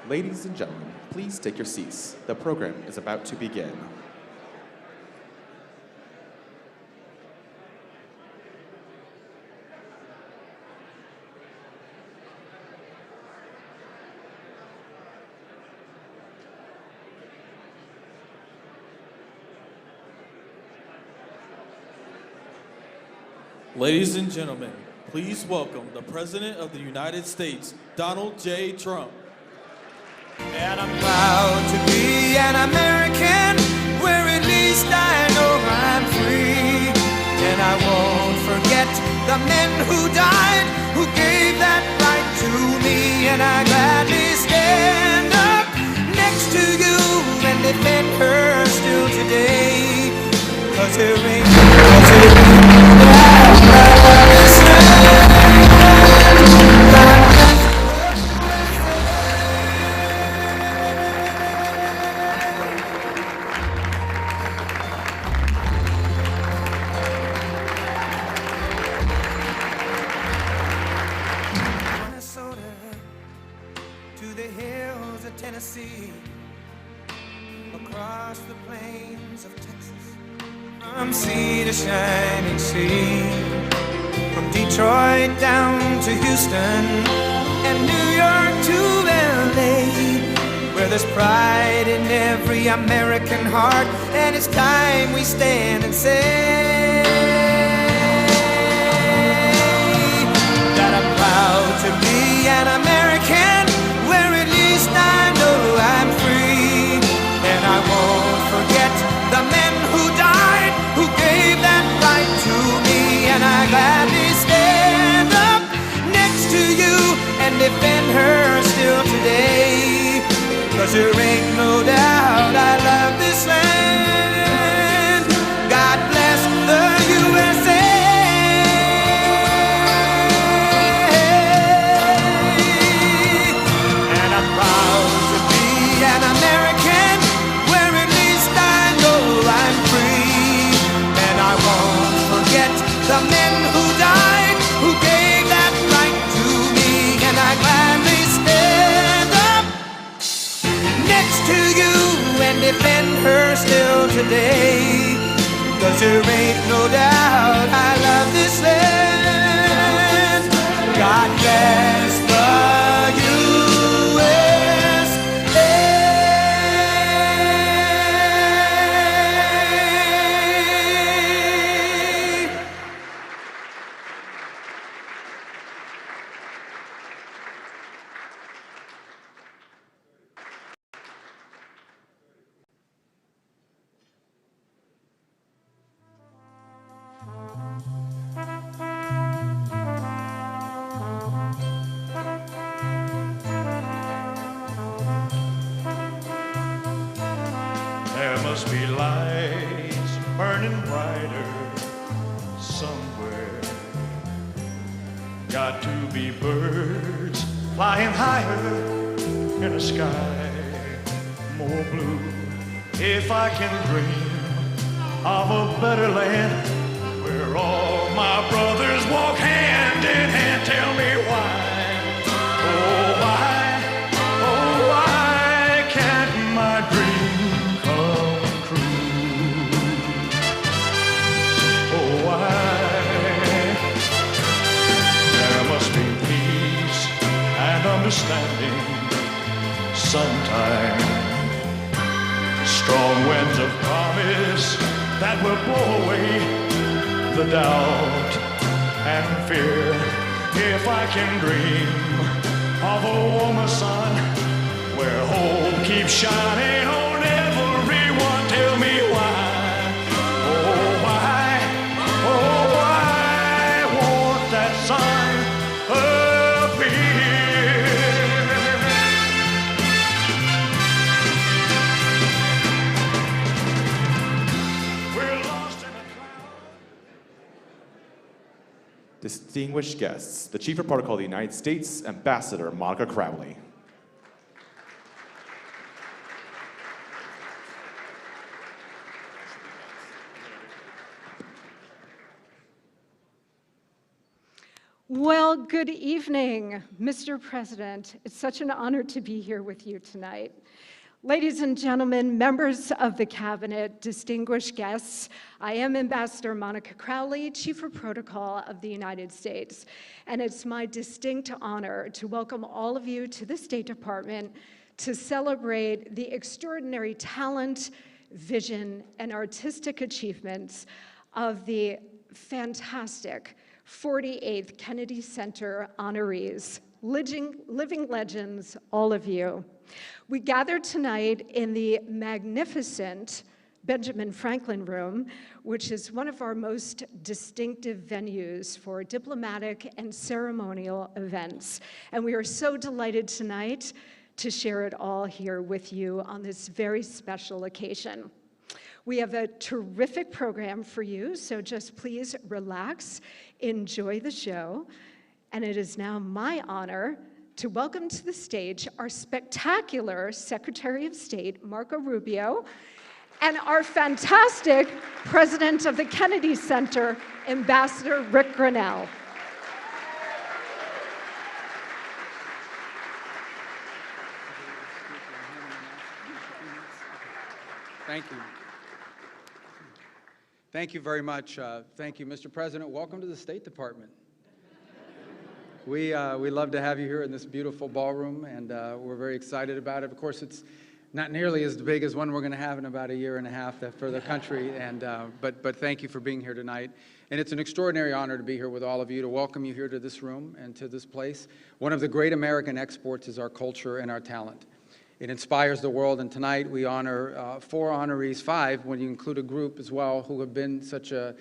Ladies and gentlemen, please take your seats. The program is about to begin. Ladies and gentlemen, please welcome the President of the United States, Donald J. Trump. And I'm proud to be an American, where at least I know I'm free. And I won't forget the men who died, who gave that right to me. And I gladly stand up next to you and defend her still today. 'Cause there ain't Tennessee, across the plains of Texas, from sea to shining sea, from Detroit down to Houston and New York to LA, where there's pride in every American heart, and it's time we stand and say that I'm proud to be an American, where at least I know I'm free. And I won't forget the men who died, who gave that right to me. And I gladly stand up next to you and defend her still today. 'Cause there ain't no doubt I love this land. God bless the USA. The men who died, who gave that right to me. And I gladly stand up next to you and defend her still today. 'Cause there ain't no doubt I love this land. God bless the USA. There must be lights burning brighter somewhere. Got to be birds flying higher in a sky more blue. If I can dream of a better land where all my brothers walk hand in hand, tell me why. Oh, why? Oh, why can't my dream come true? Oh, why? There must be peace and understanding sometime. Strong winds of promise that will blow away the doubt and fear. If I can dream of a warmer sun where hope keeps shining on everyone, tell me why. Oh, why? Oh, why won't that sun appear? We're lost in a cloud. Distinguished guests, the Chief of Protocol of the United States, Ambassador Monica Crowley. Well, good evening, Mr. President. It's such an honor to be here with you tonight. Ladies and gentlemen, members of the Cabinet, distinguished guests, I am Ambassador Monica Crowley, Chief of Protocol of the United States, and it's my distinct honor to welcome all of you to the State Department to celebrate the extraordinary talent, vision, and artistic achievements of the fantastic 48th Kennedy Center honorees, living legends, all of you. We gather tonight in the magnificent Benjamin Franklin Room, which is one of our most distinctive venues for diplomatic and ceremonial events. And we are so delighted tonight to share it all here with you on this very special occasion. We have a terrific program for you, so just please relax, enjoy the show. And it is now my honor to welcome to the stage our spectacular Secretary of State, Marco Rubio, and our fantastic President of the Kennedy Center, Ambassador Rick Grinnell. Thank you. Thank you very much. Thank you, Mr. President. Welcome to the State Department. We love to have you here in this beautiful ballroom, and we're very excited about it. Of course, it's not nearly as big as one we're going to have in about a year and a half for the country, and but thank you for being here tonight. And it's an extraordinary honor to be here with all of you, to welcome you here to this room and to this place. One of the great American exports is our culture and our talent. It inspires the world, and tonight we honor 4 honorees, 5 when you include a group as well, who have been such a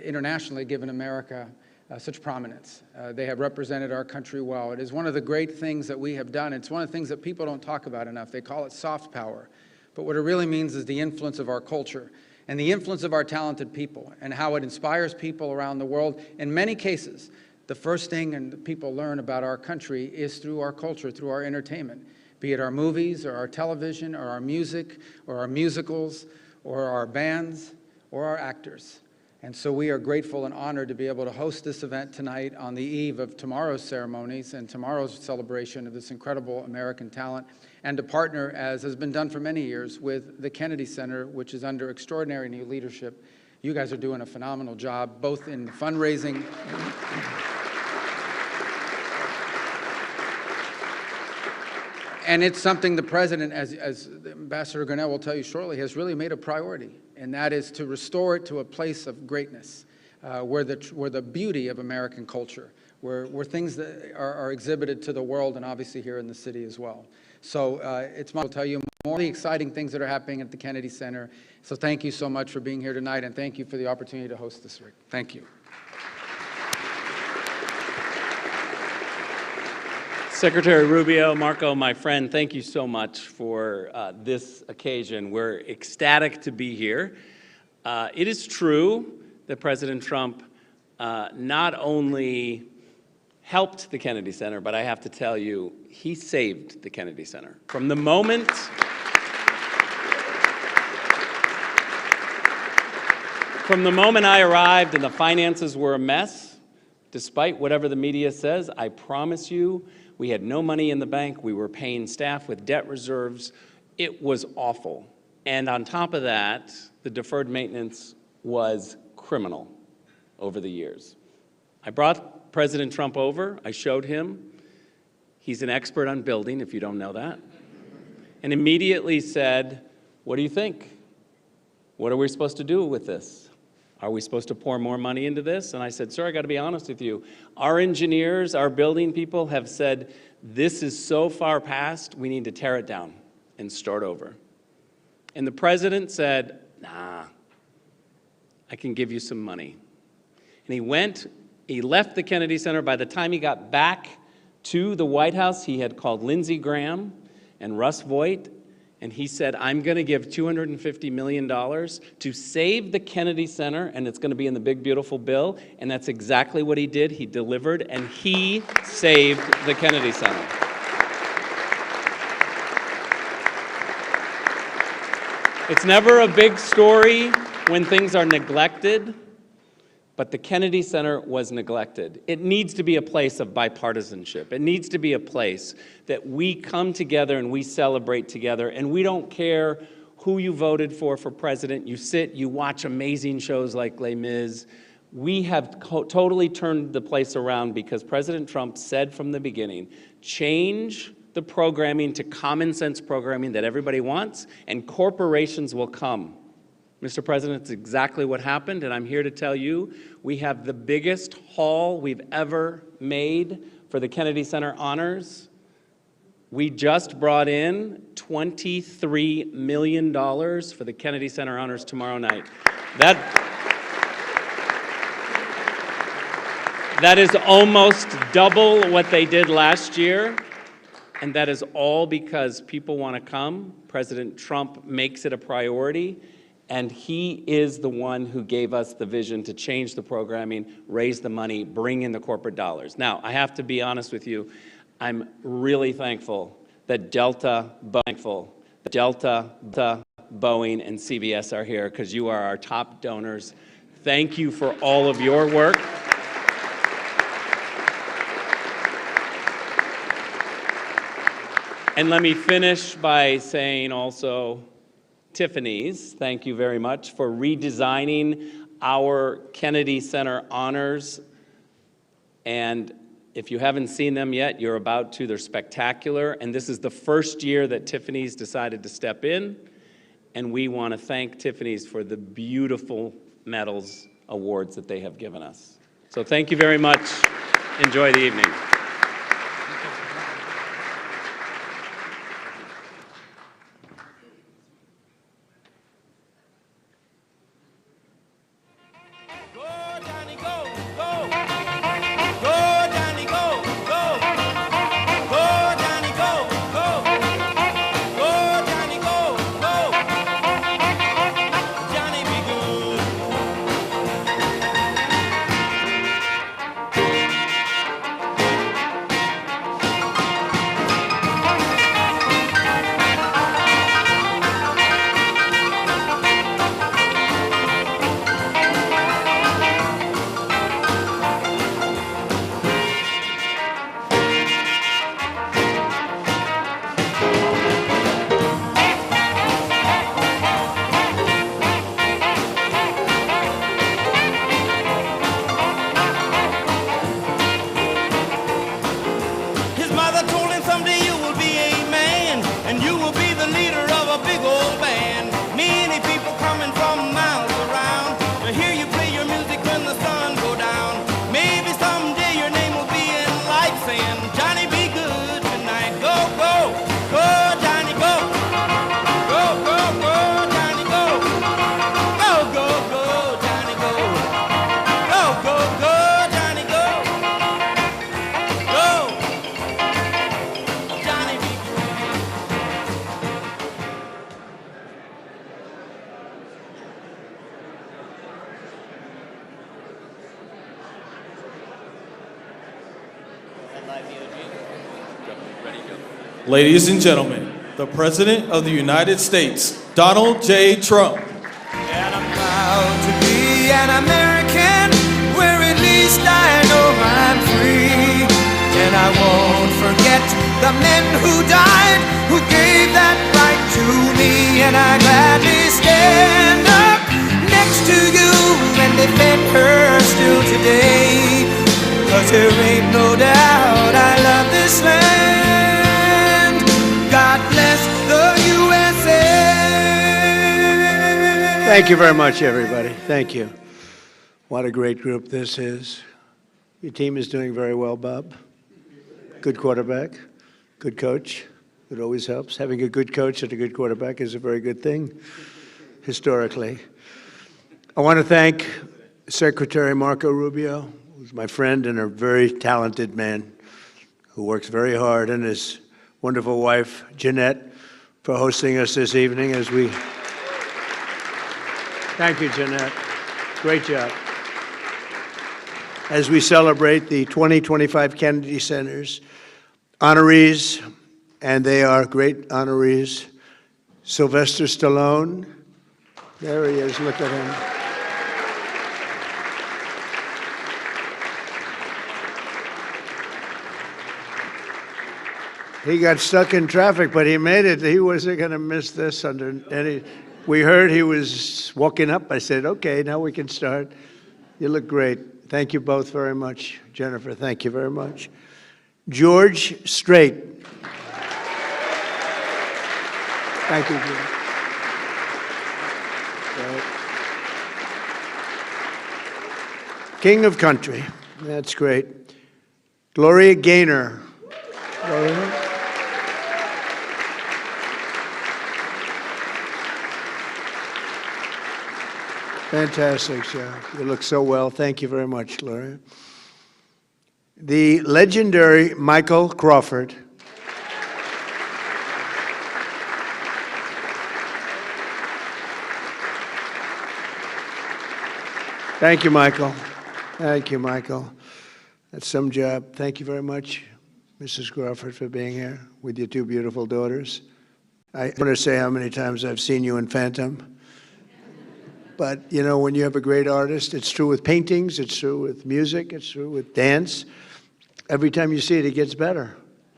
internationally given America such prominence. They have represented our country well. It is one of the great things that we have done. It's one of the things that people don't talk about enough. They call it soft power. But what it really means is the influence of our culture and the influence of our talented people and how it inspires people around the world. In many cases, the first thing and people learn about our country is through our culture, through our entertainment, be it our movies or our television or our music or our musicals or our bands or our actors. And so we are grateful and honored to be able to host this event tonight on the eve of tomorrow's ceremonies and tomorrow's celebration of this incredible American talent, and to partner, as has been done for many years, with the Kennedy Center, which is under extraordinary new leadership. You guys are doing a phenomenal job, both in fundraising and it's something the President, as Ambassador Grinnell will tell you shortly, has really made a priority, and that is to restore it to a place of greatness, where the beauty of American culture, where things that are exhibited to the world, and obviously here in the city as well. So it's my will tell you more of the exciting things that are happening at the Kennedy Center. So thank you so much for being here tonight, and thank you for the opportunity to host this, Rick. Thank you. Secretary Rubio, Marco, my friend, thank you so much for this occasion. We're ecstatic to be here. It is true that President Trump not only helped the Kennedy Center, but I have to tell you, he saved the Kennedy Center. From the moment I arrived and the finances were a mess, despite whatever the media says, I promise you, we had no money in the bank. We were paying staff with debt reserves. It was awful. And on top of that, the deferred maintenance was criminal over the years. I brought President Trump over. I showed him. He's an expert on building, if you don't know that. And immediately said, what do you think? What are we supposed to do with this? Are we supposed to pour more money into this? And I said, sir, I got to be honest with you. Our engineers, our building people have said, this is so far past, we need to tear it down and start over. And the president said, nah, I can give you some money. And he left the Kennedy Center. By the time he got back to the White House, he had called Lindsey Graham and Russ Voigt, and he said, I'm going to give $250 million to save the Kennedy Center, and it's going to be in the big, beautiful bill. And that's exactly what he did. He delivered, and he saved the Kennedy Center. It's never a big story when things are neglected, but the Kennedy Center was neglected. It needs to be a place of bipartisanship. It needs to be a place that we come together and we celebrate together, and we don't care who you voted for president. You sit, you watch amazing shows like Les Mis. We have totally turned the place around because President Trump said from the beginning, change the programming to common sense programming that everybody wants, and corporations will come. Mr. President, it's exactly what happened, and I'm here to tell you we have the biggest haul we've ever made for the Kennedy Center Honors. We just brought in $23 million for the Kennedy Center Honors tomorrow night. That is almost double what they did last year, and that is all because people want to come. President Trump makes it a priority, and he is the one who gave us the vision to change the programming, raise the money, bring in the corporate dollars. Now, I have to be honest with you. I'm really thankful that Delta, Boeing, and CBS are here because you are our top donors. Thank you for all of your work. And let me finish by saying also, Tiffany's, thank you very much for redesigning our Kennedy Center Honors. And if you haven't seen them yet, you're about to. They're spectacular. And this is the first year that Tiffany's decided to step in. And we want to thank Tiffany's for the beautiful medals, awards that they have given us. So thank you very much. Enjoy the evening. Ladies and gentlemen, the President of the United States, Donald J. Trump. And I'm proud to be an American, where at least I know I'm free. And I won't forget the men who died, who gave that right to me. And I gladly stand up next to you and defend her still today. 'Cause there ain't no doubt I love this land. God bless the USA. Thank you very much, everybody. Thank you. What a great group this is. Your team is doing very well, Bob. Good quarterback, good coach. It always helps. Having a good coach and a good quarterback is a very good thing, historically. I want to thank Secretary Marco Rubio, who's my friend and a very talented man who works very hard, and his wonderful wife, Jeanette, for hosting us this evening as we... Thank you, Jeanette. Great job. As we celebrate the 2025 Kennedy Center's honorees, and they are great honorees. Sylvester Stallone, there he is, look at him. He got stuck in traffic, but he made it. He wasn't going to miss this under any. We heard he was walking up. I said, okay, now we can start. You look great. Thank you both very much. Jennifer, thank you very much. George Strait. Thank you, George. King of Country. That's great. Gloria Gaynor. Gloria. Fantastic, Joe. You look so well. Thank you very much, Gloria. The legendary Michael Crawford. Thank you, Michael. Thank you, Michael. That's some job. Thank you very much, Mrs. Crawford, for being here with your two beautiful daughters. I want to say how many times I've seen you in Phantom. But, you know, when you have a great artist, it's true with paintings, it's true with music, it's true with dance. Every time you see it, it gets better.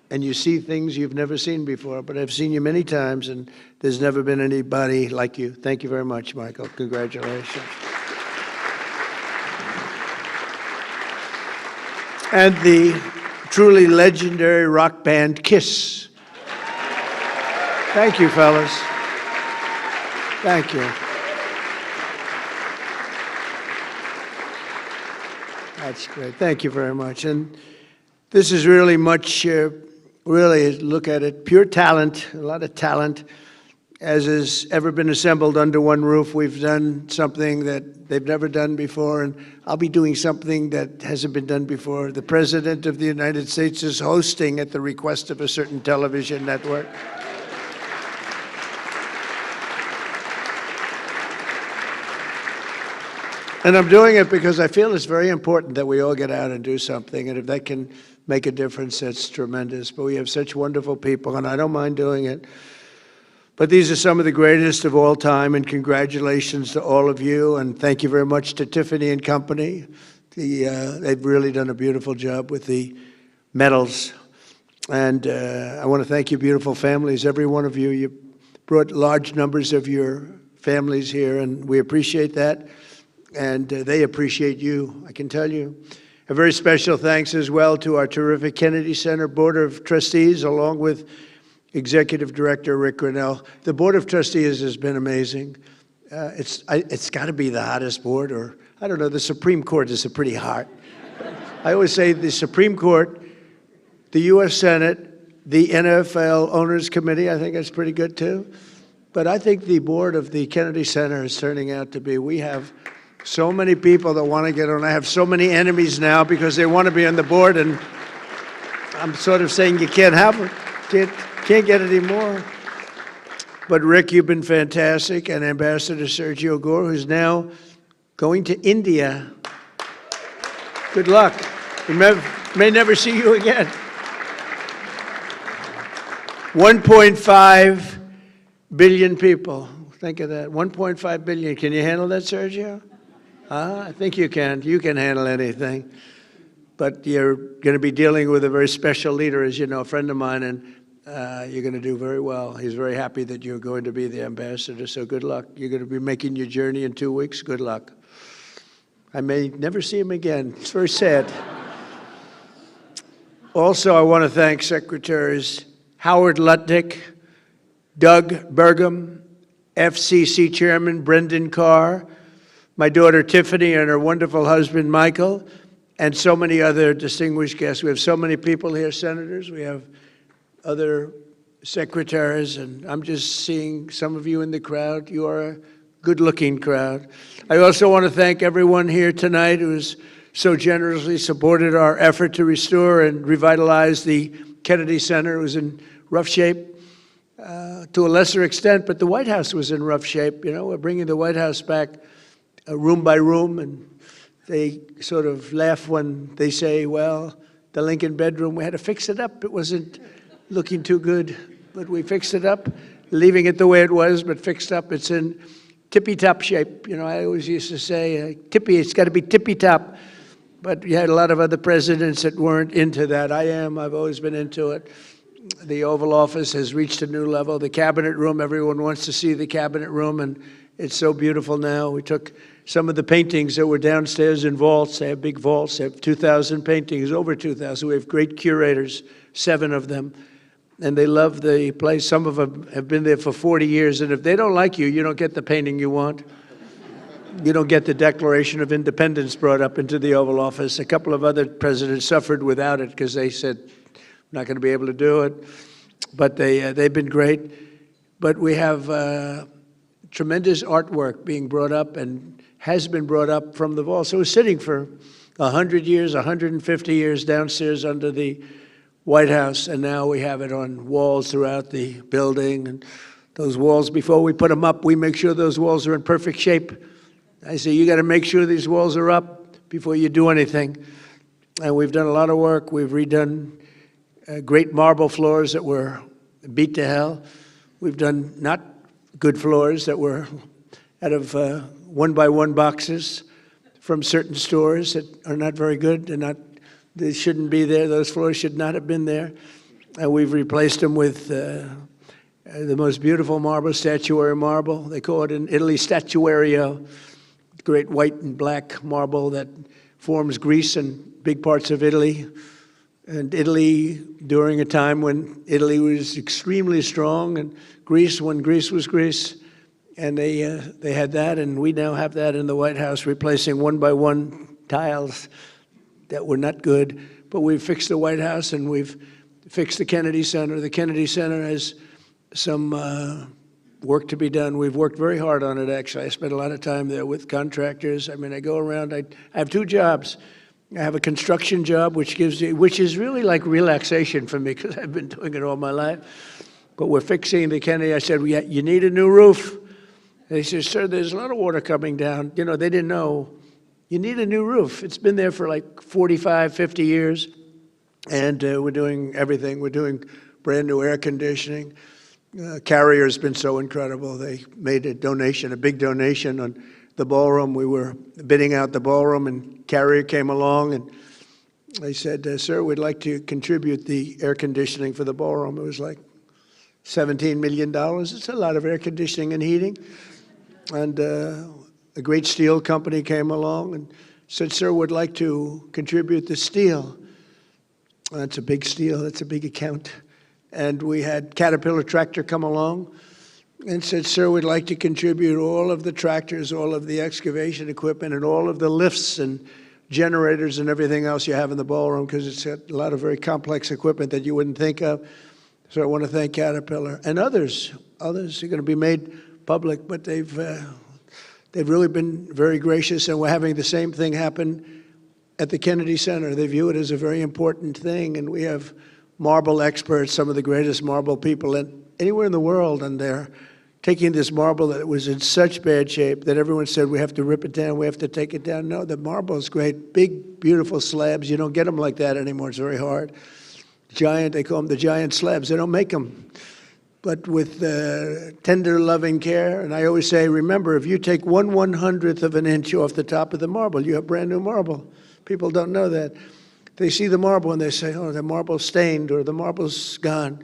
And you see things you've never seen before. But I've seen you many times, and there's never been anybody like you. Thank you very much, Michael. Congratulations. And the truly legendary rock band Kiss. Thank you, fellas. Thank you. That's great. Thank you very much. And this is really much, really look at it, pure talent, a lot of talent, as has ever been assembled under one roof. We've done something that they've never done before, and I'll be doing something that hasn't been done before. The President of the United States is hosting at the request of a certain television network. And I'm doing it because I feel it's very important that we all get out and do something. And if that can make a difference, that's tremendous. But we have such wonderful people, and I don't mind doing it. But these are some of the greatest of all time, and congratulations to all of you. And thank you very much to Tiffany and Company. They've really done a beautiful job with the medals. And I want to thank you, beautiful families, every one of you. You brought large numbers of your families here, and we appreciate that. And they appreciate you, I can tell you. A very special thanks as well to our terrific Kennedy Center Board of Trustees, along with Executive Director Rick Grinnell. The Board of Trustees has been amazing. It's got to be the hottest board, or I don't know, the Supreme Court is pretty hot. I always say the Supreme Court, the U.S. Senate, the NFL Owners Committee, I think that's pretty good too. But I think the board of the Kennedy Center is turning out to be, we have so many people that want to get on. I have so many enemies now because they want to be on the board, and I'm sort of saying you can't have it. Can't get any more. But Rick, you've been fantastic, and Ambassador Sergio Gore, who's now going to India. Good luck. We may never see you again. 1.5 billion people. Think of that. 1.5 billion. Can you handle that, Sergio? I think you can. You can handle anything. But you're going to be dealing with a very special leader, as you know, a friend of mine, and you're going to do very well. He's very happy that you're going to be the ambassador, so good luck. You're going to be making your journey in 2 weeks. Good luck. I may never see him again. It's very sad. Also, I want to thank Secretaries Howard Lutnick, Doug Burgum, FCC Chairman Brendan Carr, my daughter Tiffany and her wonderful husband Michael, and so many other distinguished guests. We have so many people here, senators. We have other secretaries, and I'm just seeing some of you in the crowd. You are a good-looking crowd. I also want to thank everyone here tonight who's so generously supported our effort to restore and revitalize the Kennedy Center. It was in rough shape to a lesser extent, but the White House was in rough shape. You know, we're bringing the White House back room by room, and they sort of laugh when they say, well, the Lincoln bedroom, we had to fix it up. It wasn't looking too good, but we fixed it up, leaving it the way it was, but fixed up. It's in tippy-top shape. You know, I always used to say, it's got to be tippy-top. But you had a lot of other presidents that weren't into that. I've always been into it. The Oval Office has reached a new level. The Cabinet Room, everyone wants to see the Cabinet Room, and it's so beautiful now. We took some of the paintings that were downstairs in vaults. They have big vaults. They have 2,000 paintings, over 2,000. We have great curators, 7 of them, and they love the place. Some of them have been there for 40 years, and if they don't like you, you don't get the painting you want. You don't get the Declaration of Independence brought up into the Oval Office. A couple of other presidents suffered without it because they said, not going to be able to do it. But they've been great. But we have tremendous artwork being brought up and has been brought up from the vault. So it was sitting for 100 years, 150 years downstairs under the White House, and now we have it on walls throughout the building. And those walls, before we put them up, we make sure those walls are in perfect shape. I say, you got to make sure these walls are up before you do anything. And we've done a lot of work. We've redone great marble floors that were beat to hell. We've done not good floors that were out of one-by-one boxes from certain stores that are not very good. They shouldn't be there. Those floors should not have been there. And we've replaced them with the most beautiful marble, statuary marble. They call it in Italy statuario, great white and black marble that forms Greece and big parts of Italy. And Italy, during a time when Italy was extremely strong, and Greece, when Greece was Greece. And they had that, and we now have that in the White House, replacing one-by-one tiles that were not good. But we've fixed the White House, and we've fixed the Kennedy Center. The Kennedy Center has some work to be done. We've worked very hard on it, actually. I spent a lot of time there with contractors. I mean, I go around. I have 2 jobs. I have a construction job, which is really like relaxation for me because I've been doing it all my life. But we're fixing the Kennedy. I said, you need a new roof. They said, sir, there's a lot of water coming down. You know, they didn't know. You need a new roof. It's been there for like 45, 50 years. And we're doing everything. We're doing brand new air conditioning. Carrier's been so incredible. They made a donation, a big donation on the ballroom. We were bidding out the ballroom, and Carrier came along, and they said, sir, we'd like to contribute the air conditioning for the ballroom. It was like $17 million. It's a lot of air conditioning and heating. And a great steel company came along and said, sir, we'd like to contribute the steel. That's a big steel. That's a big account. And we had Caterpillar Tractor come along and said, sir, we'd like to contribute all of the tractors, all of the excavation equipment, and all of the lifts and generators and everything else you have in the ballroom, because it's got a lot of very complex equipment that you wouldn't think of. So I want to thank Caterpillar and others. Others are going to be made public, but they've really been very gracious, and we're having the same thing happen at the Kennedy Center. They view it as a very important thing, and we have marble experts, some of the greatest marble people anywhere in the world, and they're taking this marble that was in such bad shape that everyone said, we have to rip it down, we have to take it down. No, the marble is great, big, beautiful slabs. You don't get them like that anymore. It's very hard. Giant, they call them the giant slabs. They don't make them. But with tender, loving care, and I always say, remember, if you take 1/100th of an inch off the top of the marble, you have brand new marble. People don't know that. They see the marble and they say, oh, the marble's stained or the marble's gone.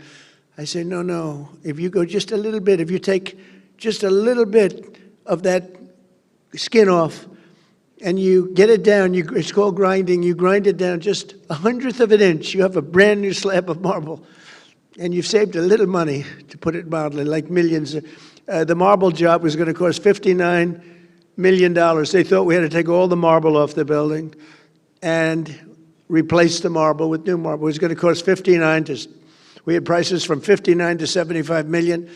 I say, no, no. If you go just a little bit, if you take just a little bit of that skin off and you get it down, it's called grinding, you grind it down just 1/100th of an inch, you have a brand new slab of marble. And you've saved a little money, to put it mildly, like millions. The marble job was going to cost $59 million. They thought we had to take all the marble off the building and replace the marble with new marble. It was going to cost we had prices from 59 to 75 million.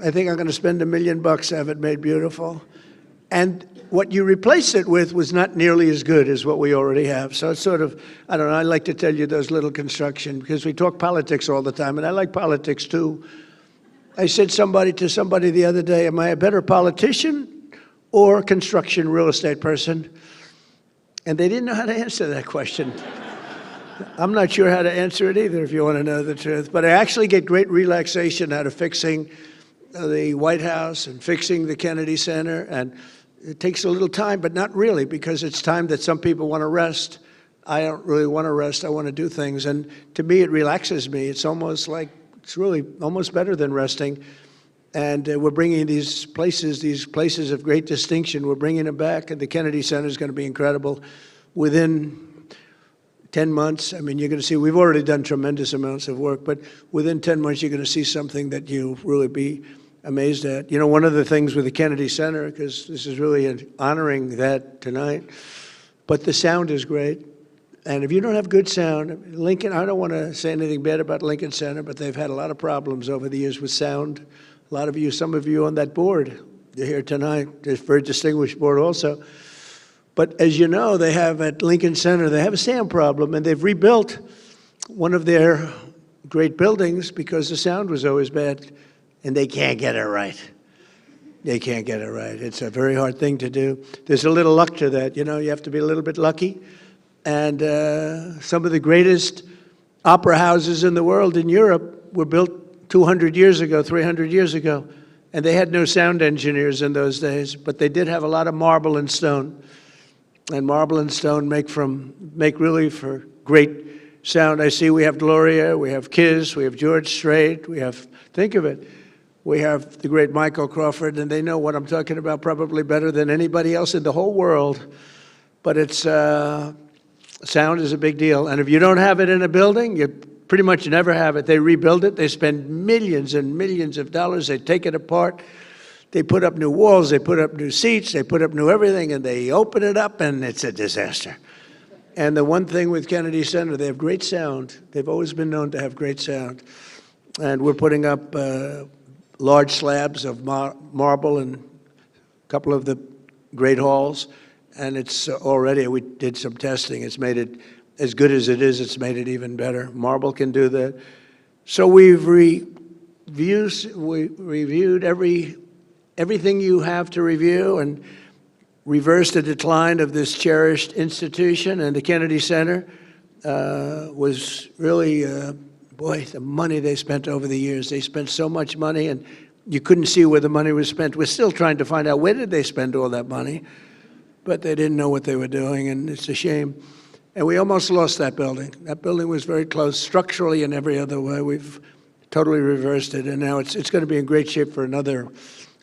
I think I'm going to spend $1 million to have it made beautiful. And what you replace it with was not nearly as good as what we already have. So it's sort of, I don't know, I like to tell you those little construction, because we talk politics all the time, and I like politics too. I said to somebody the other day, am I a better politician or construction real estate person? And they didn't know how to answer that question. I'm not sure how to answer it either, if you want to know the truth. But I actually get great relaxation out of fixing the White House and fixing the Kennedy Center. And it takes a little time, but not really, because it's time that some people want to rest. I don't really want to rest. I want to do things. And to me, it relaxes me. It's really almost better than resting. And we're bringing these places of great distinction, we're bringing them back. And the Kennedy Center is going to be incredible. Within 10 months, I mean, you're going to see, we've already done tremendous amounts of work, but within 10 months, you're going to see something that you'll really be amazed at. You know, one of the things with the Kennedy Center, because this is really honoring that tonight, but the sound is great. And if you don't have good sound, Lincoln, I don't want to say anything bad about Lincoln Center, but they've had a lot of problems over the years with sound. A lot of you, some of you on that board, you're here tonight. It's a very distinguished board also. But as you know, they have at Lincoln Center, they have a sound problem, and they've rebuilt one of their great buildings because the sound was always bad, and they can't get it right. They can't get it right. It's a very hard thing to do. There's a little luck to that. You know, you have to be a little bit lucky. And some of the greatest opera houses in the world in Europe were built 200 years ago, 300 years ago, and they had no sound engineers in those days, but they did have a lot of marble and stone. And marble and stone make really for great sound. I see we have Gloria, we have Kiss, we have George Strait, we have, think of it, we have the great Michael Crawford, and they know what I'm talking about probably better than anybody else in the whole world. But it's, sound is a big deal. And if you don't have it in a building, you pretty much never have it. They rebuild it, they spend millions and millions of dollars, they take it apart, they put up new walls, they put up new seats, they put up new everything, and they open it up, and it's a disaster. And the one thing with Kennedy Center, they have great sound. They've always been known to have great sound. And we're putting up large slabs of marble in a couple of the great halls, and it's already, we did some testing, it's made it, as good as it is, it's made it even better. Marble can do that. So we've reviewed everything you have to review and reversed the decline of this cherished institution. And the Kennedy Center was really, boy, the money they spent over the years. They spent so much money, and you couldn't see where the money was spent. We're still trying to find out where did they spend all that money, but they didn't know what they were doing, and it's a shame. And we almost lost that building. That building was very close, structurally and every other way. We've totally reversed it, and now it's going to be in great shape for another,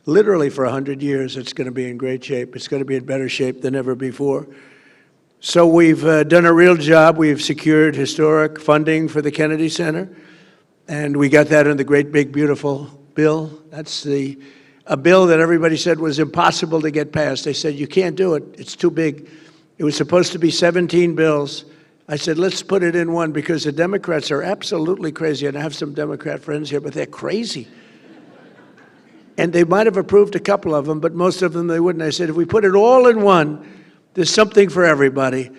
literally for 100 years. It's going to be in great shape. It's going to be in better shape than ever before. So we've done a real job. We've secured historic funding for the Kennedy Center, and we got that in the great, big, beautiful bill. That's a bill that everybody said was impossible to get passed. They said, you can't do it. It's too big. It was supposed to be 17 bills. I said, let's put it in one, because the Democrats are absolutely crazy. And I have some Democrat friends here, but they're crazy. And they might have approved a couple of them, but most of them they wouldn't. I said, if we put it all in one, there's something for everybody.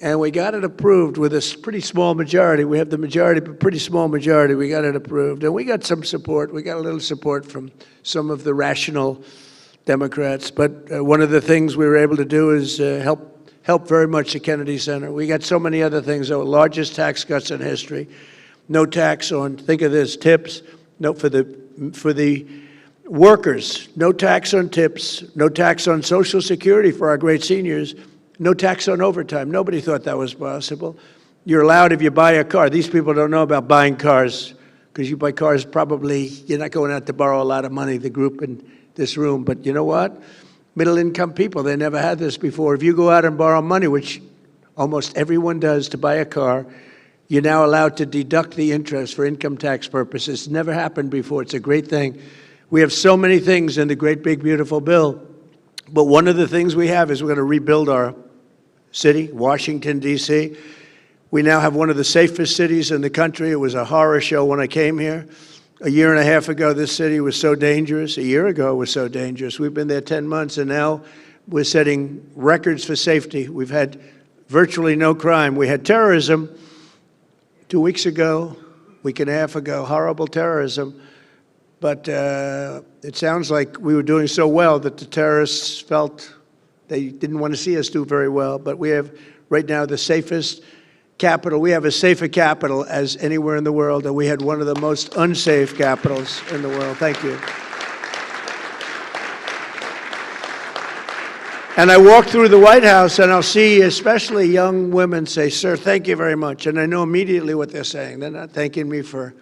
And we got it approved with a pretty small majority. We have the majority, but pretty small majority. We got it approved. And we got some support. We got a little support from some of the rational Democrats. But one of the things we were able to do is help very much the Kennedy Center. We got so many other things, though. Largest tax cuts in history. No tax on, think of this, tips. No, for the workers, no tax on tips, no tax on Social Security for our great seniors, no tax on overtime. Nobody thought that was possible. You're allowed if you buy a car. These people don't know about buying cars, because you buy cars probably, you're not going out to borrow a lot of money, the group in this room. But you know what? Middle-income people, they never had this before. If you go out and borrow money, which almost everyone does to buy a car, you're now allowed to deduct the interest for income tax purposes. It's never happened before. It's a great thing. We have so many things in the great, big, beautiful bill. But one of the things we have is we're going to rebuild our city, Washington, D.C. We now have one of the safest cities in the country. It was a horror show when I came here. A year and a half ago, this city was so dangerous. A year ago, it was so dangerous. We've been there 10 months, and now we're setting records for safety. We've had virtually no crime. We had terrorism 2 weeks ago, week and a half ago, horrible terrorism. But it sounds like we were doing so well that the terrorists felt they didn't want to see us do very well. But we have right now the safest capital. We have as safe a capital as anywhere in the world, and we had one of the most unsafe capitals in the world. Thank you. And I walk through the White House, and I'll see especially young women say, "Sir, thank you very much." And I know immediately what they're saying. They're not thanking me for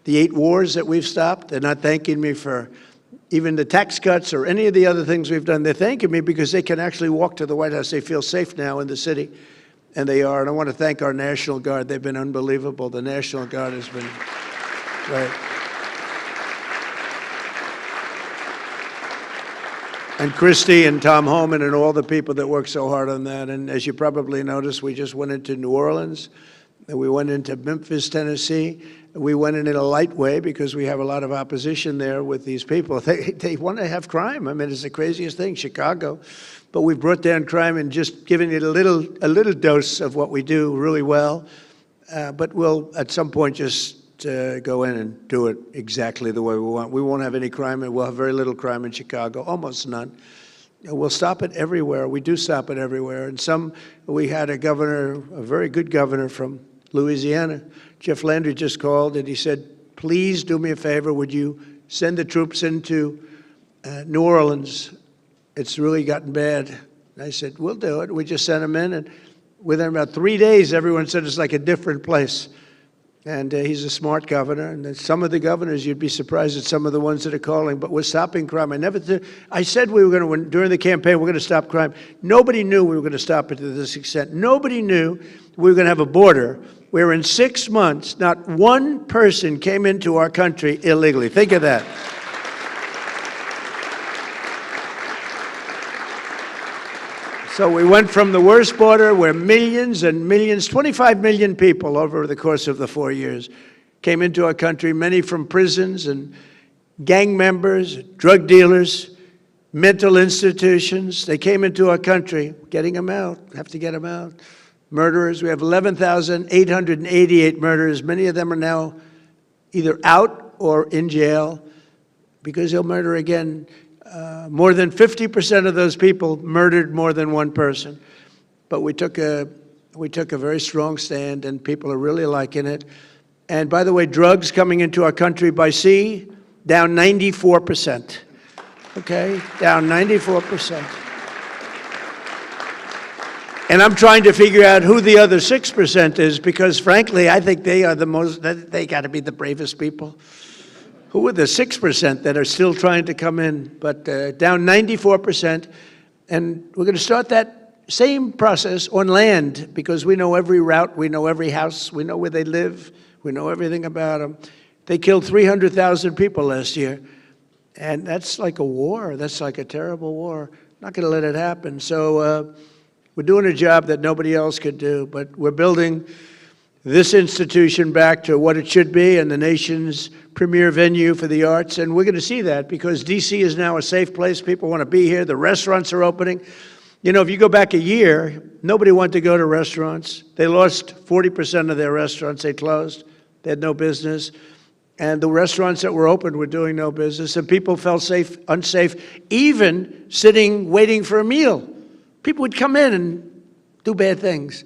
the 8 wars that we've stopped. They're not thanking me for even the tax cuts or any of the other things we've done. They're thanking me because they can actually walk to the White House. They feel safe now in the city, and they are. And I want to thank our National Guard. They've been unbelievable. The National Guard has been great. And Christy and Tom Homan and all the people that work so hard on that. And as you probably noticed, we just went into New Orleans, and we went into Memphis, Tennessee. We went in a light way because we have a lot of opposition there with these people. They want to have crime. I mean, it's the craziest thing, Chicago. But we've brought down crime and just given it a little dose of what we do really well. But we'll, at some point, just go in and do it exactly the way we want. We won't have any crime, and we'll have very little crime in Chicago, almost none. We'll stop it everywhere. We do stop it everywhere. And we had a governor, a very good governor from Louisiana. Jeff Landry just called, and he said, "Please do me a favor. Would you send the troops into New Orleans? It's really gotten bad." And I said, "We'll do it." We just sent them in, and within about 3 days, everyone said it's like a different place. And he's a smart governor. And some of the governors, you'd be surprised at some of the ones that are calling. But we're stopping crime. I said we were going to, during the campaign, we're going to stop crime. Nobody knew we were going to stop it to this extent. Nobody knew we were going to have a border where in 6 months, not one person came into our country illegally. Think of that. So we went from the worst border where millions and millions, 25 million people over the course of the 4 years came into our country, many from prisons and gang members, drug dealers, mental institutions. They came into our country, getting them out, have to get them out. Murderers, we have 11,888 murderers. Many of them are now either out or in jail because they'll murder again. More than 50% of those people murdered more than one person. But we took a very strong stand, and people are really liking it. And by the way, drugs coming into our country by sea, down 94%. Okay, down 94%. And I'm trying to figure out who the other 6% is, because frankly, I think they are they got to be the bravest people. Who are the 6% that are still trying to come in? But down 94%. And we're going to start that same process on land, because we know every route, we know every house, we know where they live, we know everything about them. They killed 300,000 people last year. And that's like a war. That's like a terrible war. Not going to let it happen. So we're doing a job that nobody else could do. But we're building this institution back to what it should be, and the nation's premier venue for the arts. And we're going to see that because D.C. is now a safe place. People want to be here. The restaurants are opening. You know, if you go back a year, nobody wanted to go to restaurants. They lost 40% of their restaurants. They closed. They had no business. And the restaurants that were open were doing no business. And people felt unsafe, even sitting, waiting for a meal. People would come in and do bad things.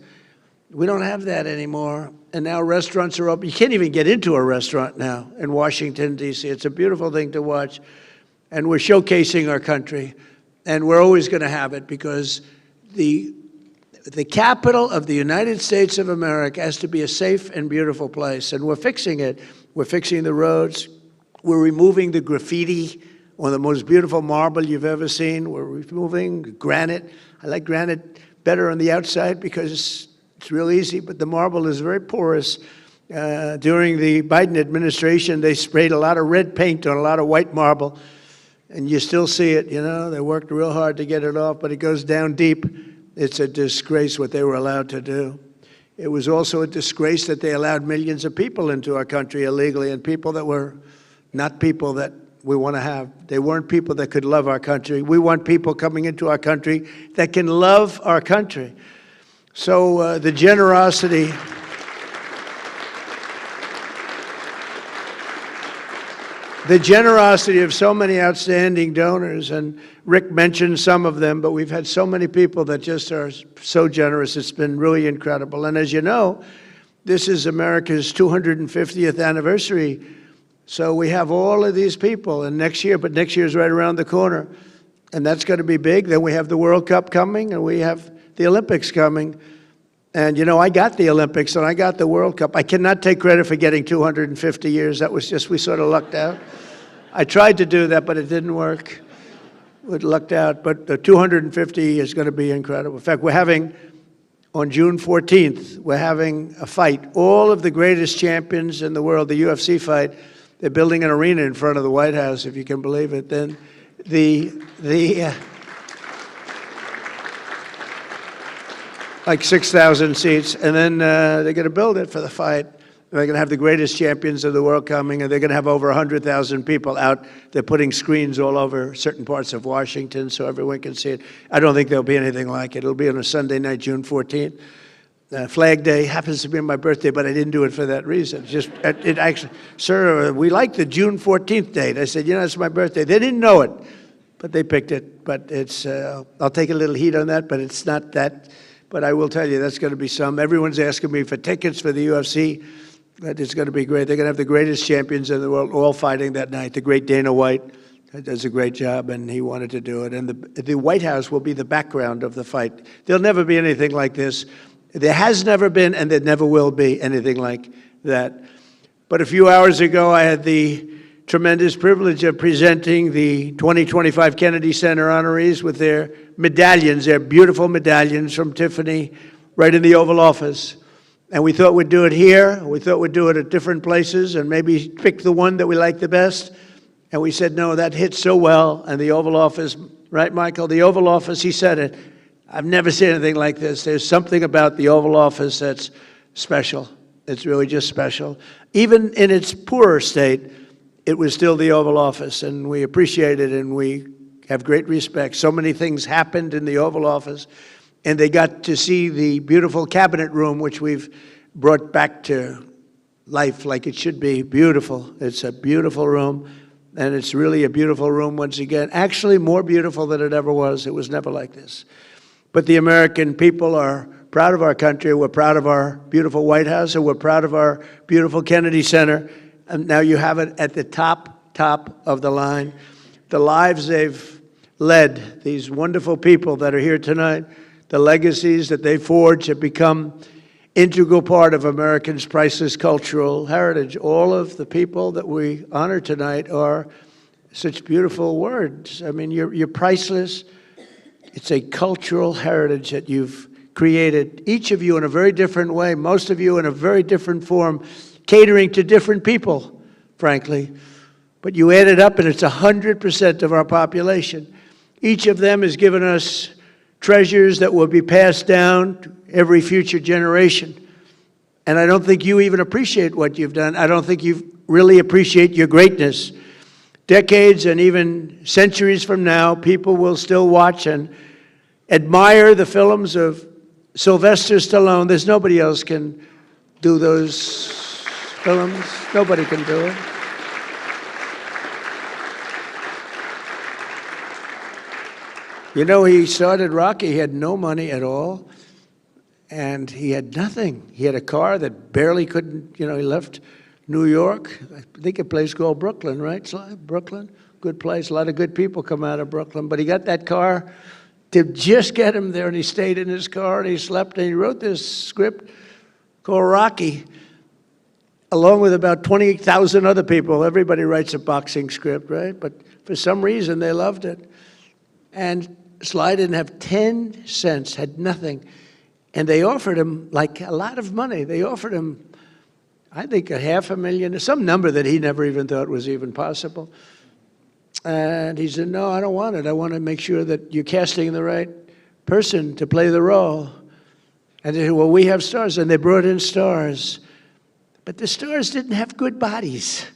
We don't have that anymore. And now restaurants are open. You can't even get into a restaurant now in Washington, D.C. It's a beautiful thing to watch. And we're showcasing our country. And we're always going to have it, because the capital of the United States of America has to be a safe and beautiful place. And we're fixing it. We're fixing the roads. We're removing the graffiti, one of the most beautiful marble you've ever seen. We're removing granite. I like granite better on the outside because it's real easy, but the marble is very porous. During the Biden administration, they sprayed a lot of red paint on a lot of white marble, and you still see it, you know. They worked real hard to get it off, but it goes down deep. It's a disgrace what they were allowed to do. It was also a disgrace that they allowed millions of people into our country illegally, and people that were not people that we want to have. They weren't people that could love our country. We want people coming into our country that can love our country. So the generosity of so many outstanding donors, and Rick mentioned some of them, but we've had so many people that just are so generous. It's been really incredible. And as you know, this is America's 250th anniversary. So we have all of these people, and next year is right around the corner. and that's going to be big. Then we have the World Cup coming, and we have the Olympics coming. And, you know, I got the Olympics, and I got the World Cup. I cannot take credit for getting 250 years. That was just, we sort of lucked out. I tried to do that, but it didn't work. We lucked out, but the 250 is going to be incredible. In fact, we're having, on June 14th, we're having a fight. All of the greatest champions in the world, the UFC fight, they're building an arena in front of the White House, if you can believe it. Then like 6,000 seats, and then they're going to build it for the fight. They're going to have the greatest champions of the world coming, and they're going to have over 100,000 people out. They're putting screens all over certain parts of Washington so everyone can see it. I don't think there'll be anything like it. It'll be on a Sunday night, June 14th. Flag Day happens to be my birthday, but I didn't do it for that reason. Just it actually, sir, we like the June 14th date. I said, you know, it's my birthday. They didn't know it, but they picked it. But it's, I'll take a little heat on that, but it's not that. But I will tell you, that's going to be some. Everyone's asking me for tickets for the UFC. But it's going to be great. They're going to have the greatest champions in the world all fighting that night. The great Dana White does a great job, and he wanted to do it. And the White House will be the background of the fight. There'll never be anything like this. There has never been, and there never will be anything like that. But a few hours ago, I had the tremendous privilege of presenting the 2025 Kennedy Center honorees with their medallions, their beautiful medallions from Tiffany, right in the Oval Office. And we thought we'd do it here. We thought we'd do it at different places and maybe pick the one that we like the best. And we said, no, that hits so well. And the Oval Office, right, Michael? The Oval Office, he said it. I've never seen anything like this. There's something about the Oval Office that's special. It's really just special. Even in its poorer state, it was still the Oval Office. And we appreciate it, and we have great respect. So many things happened in the Oval Office. And they got to see the beautiful cabinet room, which we've brought back to life like it should be. Beautiful. It's a beautiful room, and it's really a beautiful room once again. Actually, more beautiful than it ever was. It was never like this. But the American people are proud of our country. We're proud of our beautiful White House, and we're proud of our beautiful Kennedy Center. And now you have it at the top of the line. The lives they've led, these wonderful people that are here tonight, the legacies that they forged have become integral part of Americans' priceless cultural heritage. All of the people that we honor tonight are such beautiful words. I mean, you're priceless. It's a cultural heritage that you've created, each of you in a very different way, most of you in a very different form, catering to different people, frankly. But you add it up, and it's 100% of our population. Each of them has given us treasures that will be passed down to every future generation. And I don't think you even appreciate what you've done. I don't think you really appreciate your greatness. Decades and even centuries from now, people will still watch and admire the films of Sylvester Stallone. There's nobody else can do those films. Nobody can do it. You know, he started Rocky, he had no money at all, and he had nothing. He had a car that barely couldn't, you know, he left New York, I think a place called Brooklyn, right, Sly? Brooklyn, good place, a lot of good people come out of Brooklyn, but he got that car to just get him there, and he stayed in his car, and he slept, and he wrote this script called Rocky, along with about 20,000 other people. Everybody writes a boxing script, right? But for some reason, they loved it. And Sly didn't have 10 cents, had nothing. And they offered him, like, a lot of money. They offered him, I think, $500,000, some number that he never even thought was even possible. And he said, no, I don't want it. I want to make sure that you're casting the right person to play the role. And they said, well, we have stars. And they brought in stars. But the stars didn't have good bodies.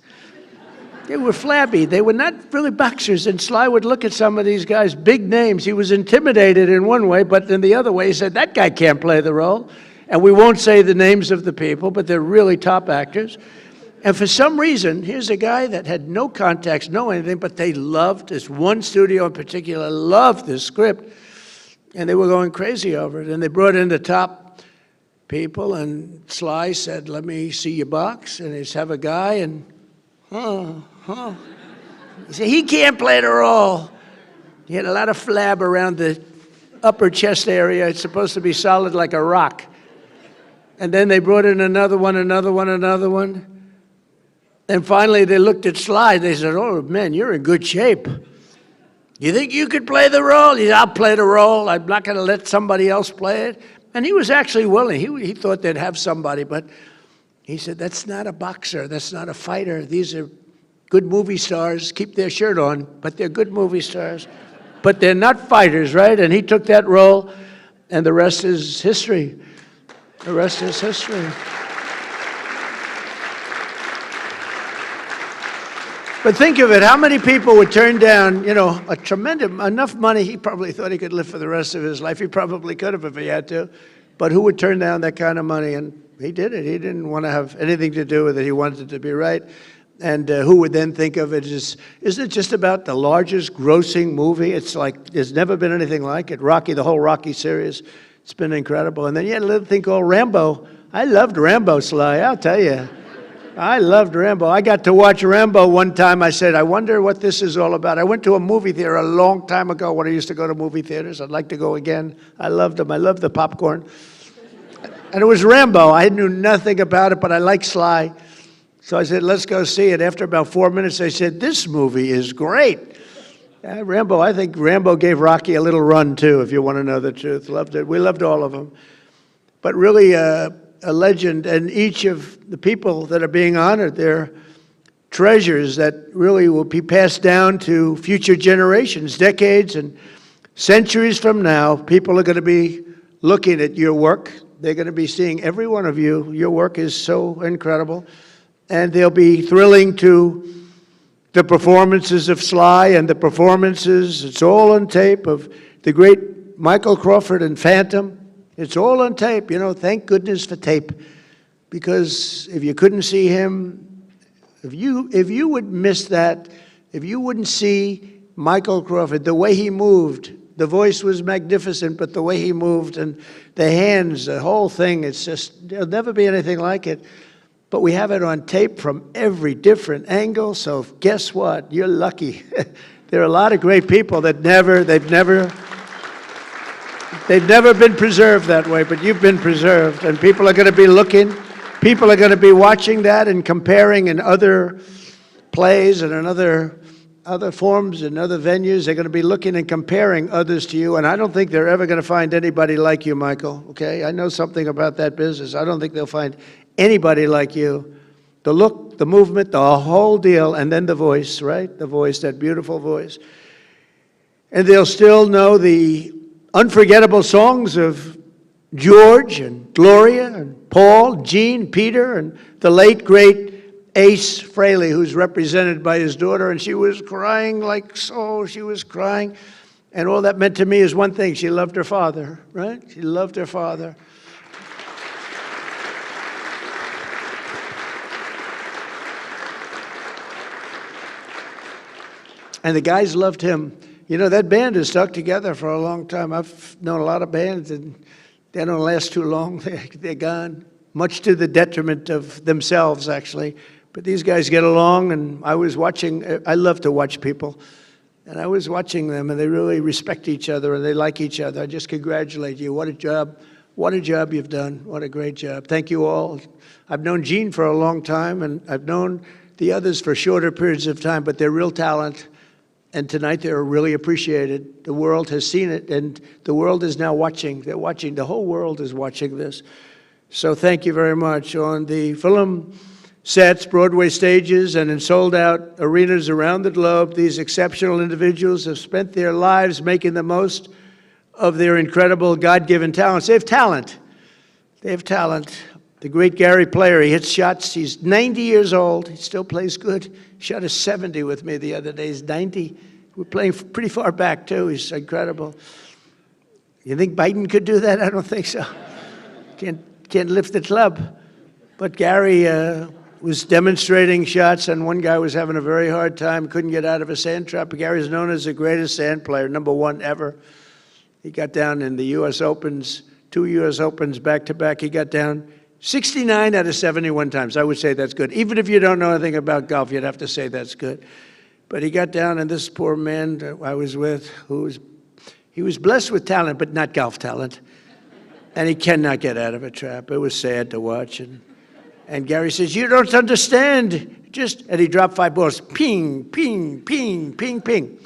They were flabby. They were not really boxers. And Sly would look at some of these guys, big names. He was intimidated in one way, but in the other way, he said, that guy can't play the role. And we won't say the names of the people, but they're really top actors. And for some reason, here's a guy that had no contacts, no anything, but they loved, this one studio in particular, loved this script. And they were going crazy over it. And they brought in the top people, and Sly said, let me see your box. And they have a guy, and he said, he can't play the role. He had a lot of flab around the upper chest area. It's supposed to be solid like a rock. And then they brought in another one. And finally they looked at Sly. They said, "Oh, man, you're in good shape. You think you could play the role?" He said, "I'll play the role. I'm not going to let somebody else play it." And he was actually willing. He thought they'd have somebody, but he said, "That's not a boxer. That's not a fighter. These are good movie stars. Keep their shirt on, but they're good movie stars. But they're not fighters, right?" And he took that role, and the rest is history. The rest is history. But think of it, how many people would turn down, a tremendous, enough money, he probably thought he could live for the rest of his life. He probably could have if he had to. But who would turn down that kind of money? And he did it. He didn't want to have anything to do with it. He wanted it to be right. And who would then think of it as, isn't it just about the largest grossing movie? It's like, there's never been anything like it. Rocky, the whole Rocky series, it's been incredible. And then you had a little thing called Rambo. I loved Rambo, Sly, I'll tell you. I loved Rambo. I got to watch Rambo one time. I said, I wonder what this is all about. I went to a movie theater a long time ago when I used to go to movie theaters. I'd like to go again. I loved them. I loved the popcorn. And it was Rambo. I knew nothing about it, but I liked Sly. So I said, let's go see it. After about 4 minutes, I said, this movie is great. Rambo, I think Rambo gave Rocky a little run, too, if you want to know the truth. Loved it. We loved all of them. But really, a legend, and each of the people that are being honored, they're treasures that really will be passed down to future generations, decades and centuries from now. People are going to be looking at your work. They're going to be seeing every one of you. Your work is so incredible. And they'll be thrilling to the performances of Sly and the performances, it's all on tape, of the great Michael Crawford and Phantom. It's all on tape, thank goodness for tape. Because if you couldn't see him, if you would miss that, if you wouldn't see Michael Crawford, the way he moved, the voice was magnificent, but the way he moved and the hands, the whole thing, it's just, there'll never be anything like it. But we have it on tape from every different angle, so guess what? You're lucky. There are a lot of great people that they've never been preserved that way, but you've been preserved, and people are going to be looking, people are going to be watching that and comparing in other plays and in other forms and other venues. They're going to be looking and comparing others to you, and I don't think they're ever going to find anybody like you, Michael, okay? I know something about that business. I don't think they'll find anybody like you. The look, the movement, the whole deal, and then the voice, right? The voice, that beautiful voice. And they'll still know the unforgettable songs of George and Gloria and Paul, Gene, Peter, and the late, great Ace Frehley, who's represented by his daughter, and she was crying she was crying. And all that meant to me is one thing, she loved her father, right? She loved her father. And the guys loved him. That band has stuck together for a long time. I've known a lot of bands, and they don't last too long. They're gone, much to the detriment of themselves, actually. But these guys get along, and I love to watch people. And I was watching them, and they really respect each other, and they like each other. I just congratulate you. What a job you've done. What a great job. Thank you all. I've known Gene for a long time, and I've known the others for shorter periods of time, but they're real talent. And tonight they're really appreciated. The world has seen it, and the world is now watching. They're watching. The whole world is watching this. So thank you very much. On the film sets, Broadway stages, and in sold-out arenas around the globe, these exceptional individuals have spent their lives making the most of their incredible God-given talents. They have talent. They have talent. The great Gary Player, he hits shots. He's 90 years old. He still plays good. He shot a 70 with me the other day. He's 90. We're playing pretty far back, too. He's incredible. You think Biden could do that? I don't think so. Can't lift the club. But Gary was demonstrating shots, and one guy was having a very hard time, couldn't get out of a sand trap. Gary's known as the greatest sand player, #1 ever. He got down in the U.S. Opens, 2 U.S. Opens back-to-back. He got down 69 out of 71 times. I would say that's good. Even if you don't know anything about golf, you'd have to say that's good. But he got down, and this poor man that I was with, he was blessed with talent, but not golf talent. And he cannot get out of a trap. It was sad to watch. And Gary says, "You don't understand." And he dropped 5 balls. Ping, ping, ping, ping, ping.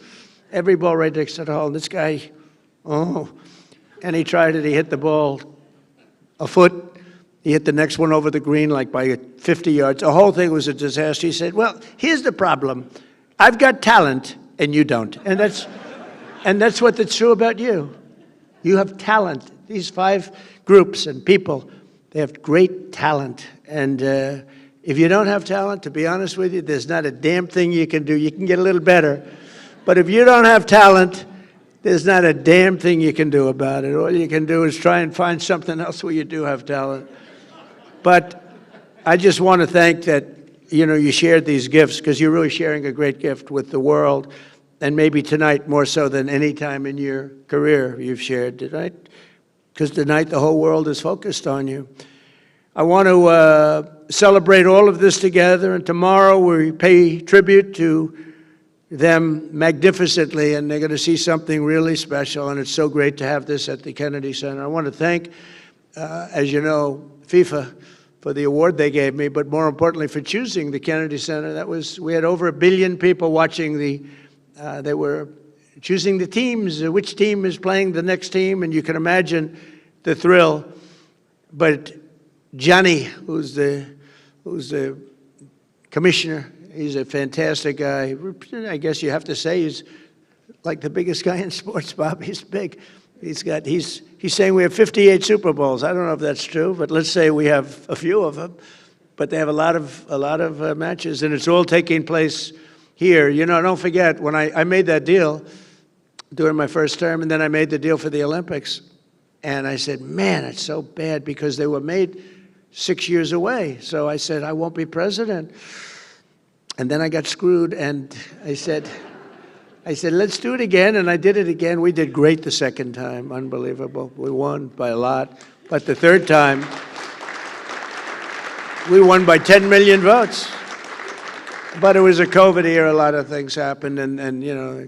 Every ball right next to the hole. And this guy, and he tried it. He hit the ball a foot. He hit the next one over the green like by 50 yards. The whole thing was a disaster. He said, "Well, here's the problem. I've got talent and you don't." And that's what's true about you. You have talent. These 5 groups and people, they have great talent. And if you don't have talent, to be honest with you, there's not a damn thing you can do. You can get a little better. But if you don't have talent, there's not a damn thing you can do about it. All you can do is try and find something else where you do have talent. But I just want to thank that, you shared these gifts, because you're really sharing a great gift with the world, and maybe tonight more so than any time in your career you've shared tonight, because tonight the whole world is focused on you. I want to celebrate all of this together, and tomorrow we pay tribute to them magnificently, and they're going to see something really special, and it's so great to have this at the Kennedy Center. I want to thank, as you know, FIFA for the award they gave me, but more importantly for choosing the Kennedy Center. We had over 1 billion people watching they were choosing the teams, which team is playing the next team, and you can imagine the thrill. But Johnny, who's the commissioner, he's a fantastic guy. I guess you have to say he's like the biggest guy in sports, Bob. He's big. He's saying we have 58 Super Bowls. I don't know if that's true, but let's say we have a few of them. But they have a lot of matches, and it's all taking place here. Don't forget, when I made that deal during my first term, and then I made the deal for the Olympics, and I said, man, it's so bad, because they were made 6 years away. So I said, I won't be president. And then I got screwed, and I said, let's do it again, and I did it again. We did great the second time, unbelievable. We won by a lot, but the third time, we won by 10 million votes. But it was a COVID year, a lot of things happened, and a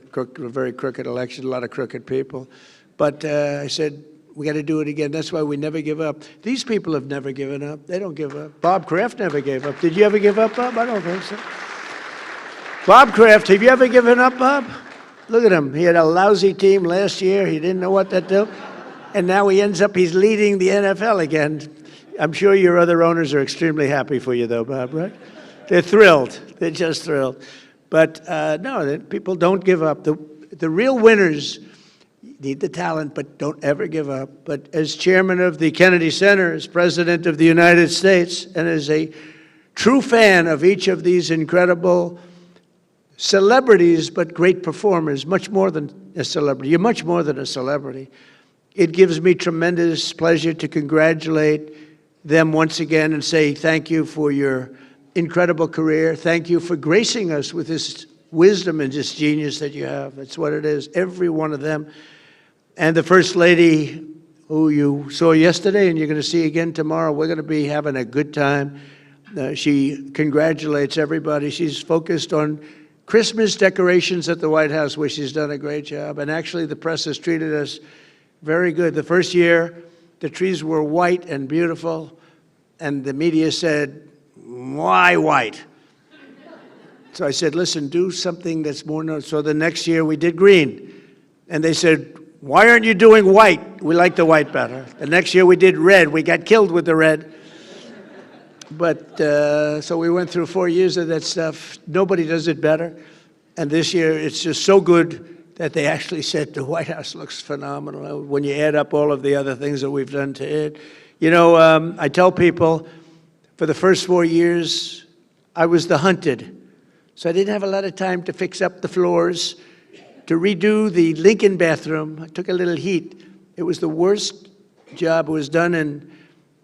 very crooked election, a lot of crooked people. But I said, we got to do it again. That's why we never give up. These people have never given up. They don't give up. Bob Kraft never gave up. Did you ever give up, Bob? I don't think so. Bob Kraft, have you ever given up, Bob? Look at him. He had a lousy team last year. He didn't know what to do. And now he's leading the NFL again. I'm sure your other owners are extremely happy for you, though, Bob, right? They're thrilled. They're just thrilled. But no, people don't give up. The real winners need the talent, but don't ever give up. But as chairman of the Kennedy Center, as president of the United States, and as a true fan of each of these incredible celebrities, but great performers, much more than a celebrity. You're much more than a celebrity. It gives me tremendous pleasure to congratulate them once again and say thank you for your incredible career. Thank you for gracing us with this wisdom and this genius that you have. That's what it is, every one of them. And the First Lady, who you saw yesterday and you're going to see again tomorrow, we're going to be having a good time. She congratulates everybody. She's focused on Christmas decorations at the White House, where she's done a great job. And actually, the press has treated us very good. The first year, the trees were white and beautiful, and the media said, why white? So I said, listen, do something that's more known. So the next year, we did green. And they said, why aren't you doing white? We like the white better. The next year, we did red. We got killed with the red. But so we went through 4 years of that stuff. Nobody does it better. And this year, it's just so good that they actually said the White House looks phenomenal when you add up all of the other things that we've done to it. I tell people, for the first 4 years, I was the hunted. So I didn't have a lot of time to fix up the floors, to redo the Lincoln bathroom. I took a little heat. It was the worst job. It was done in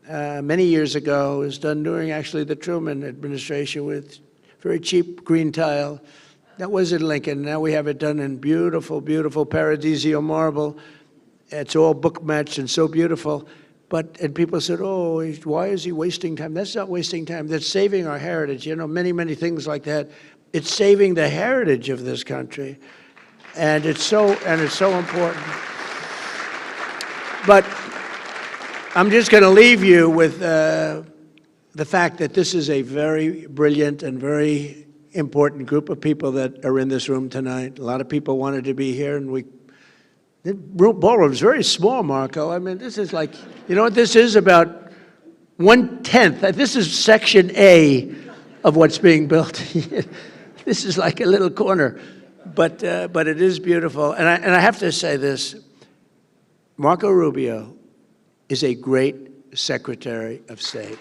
many years ago. It was done during actually the Truman administration with very cheap green tile. That was in Lincoln. Now we have it done in beautiful, beautiful paradisial marble. It's all book matched and so beautiful. And people said, oh, why is he wasting time? That's not wasting time. That's saving our heritage. Many, many things like that. It's saving the heritage of this country. And it's so important. But I'm just going to leave you with the fact that this is a very brilliant and very important group of people that are in this room tonight. A lot of people wanted to be here, and the ballroom is very small, Marco. I mean, this is like, you know what this is? About 1/10. This is Section A of what's being built. This is like a little corner, but it is beautiful. And I have to say this: Marco Rubio is a great Secretary of State.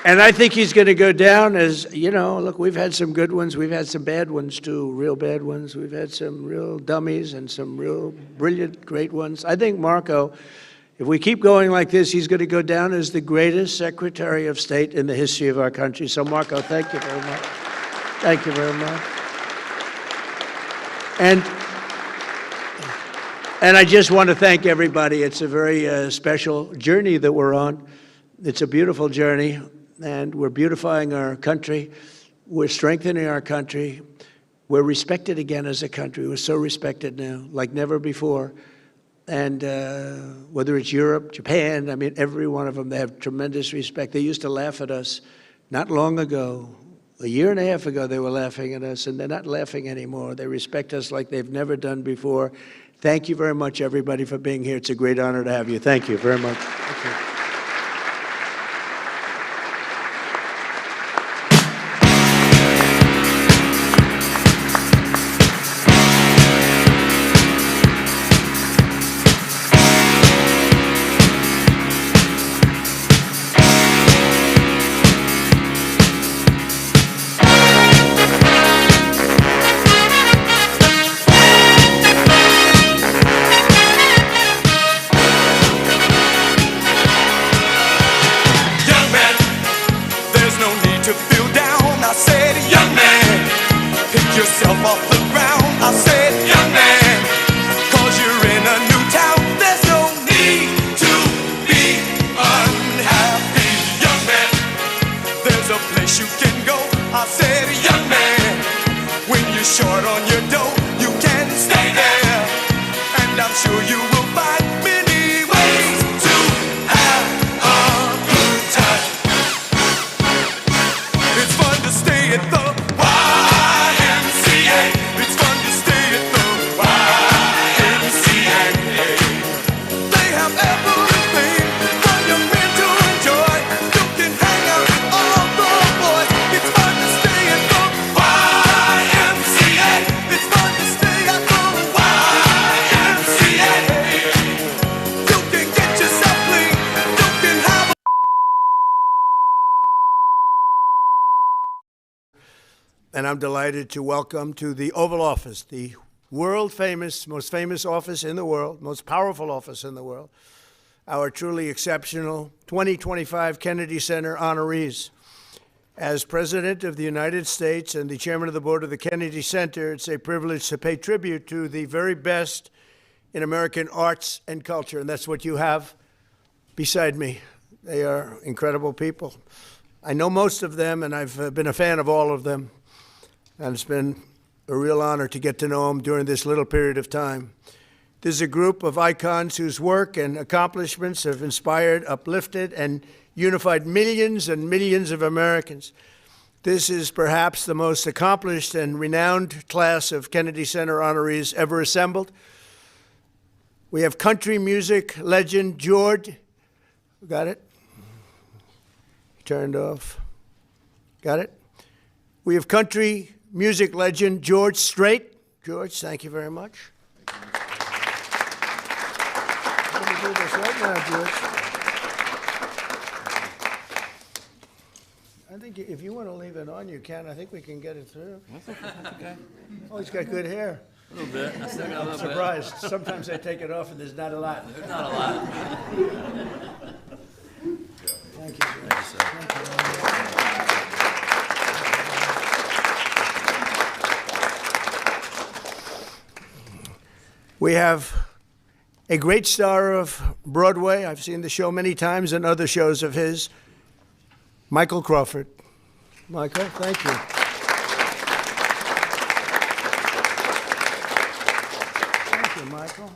And I think he's going to go down as, you know, look, we've had some good ones. We've had some bad ones, too, real bad ones. We've had some real dummies and some real brilliant, great ones. I think Marco, if we keep going like this, he's going to go down as the greatest Secretary of State in the history of our country. So, Marco, thank you very much. Thank you very much. And I just want to thank everybody. It's a very special journey that we're on. It's a beautiful journey, and we're beautifying our country. We're strengthening our country. We're respected again as a country. We're so respected now, like never before. And whether it's Europe, Japan, I mean, every one of them, they have tremendous respect. They used to laugh at us not long ago. A year and a half ago, they were laughing at us, and they're not laughing anymore. They respect us like they've never done before. Thank you very much, everybody, for being here. It's a great honor to have you. Thank you very much. Thank you. And I'm delighted to welcome to the Oval Office, the world-famous, most famous office in the world, most powerful office in the world, our truly exceptional 2025 Kennedy Center honorees. As President of the United States and the Chairman of the Board of the Kennedy Center, it's a privilege to pay tribute to the very best in American arts and culture, and that's what you have beside me. They are incredible people. I know most of them, and I've been a fan of all of them. And it's been a real honor to get to know them during this little period of time. This is a group of icons whose work and accomplishments have inspired, uplifted, and unified millions and millions of Americans. This is perhaps the most accomplished and renowned class of Kennedy Center honorees ever assembled. We have country music legend George. Got it? Turned off. Got it? We have country music legend George Strait. George, thank you very much. I'm going to do this right now, George. I think if you want to leave it on, you can. I think we can get it through. That's okay. Oh, he's got good hair. A little bit. I still got a little bit. I'm surprised. Sometimes they take it off and there's not a lot. There's not a lot. Thank you, George. Thank you. We have a great star of Broadway. I've seen the show many times and other shows of his, Michael Crawford. Michael, thank you. Thank you, Michael.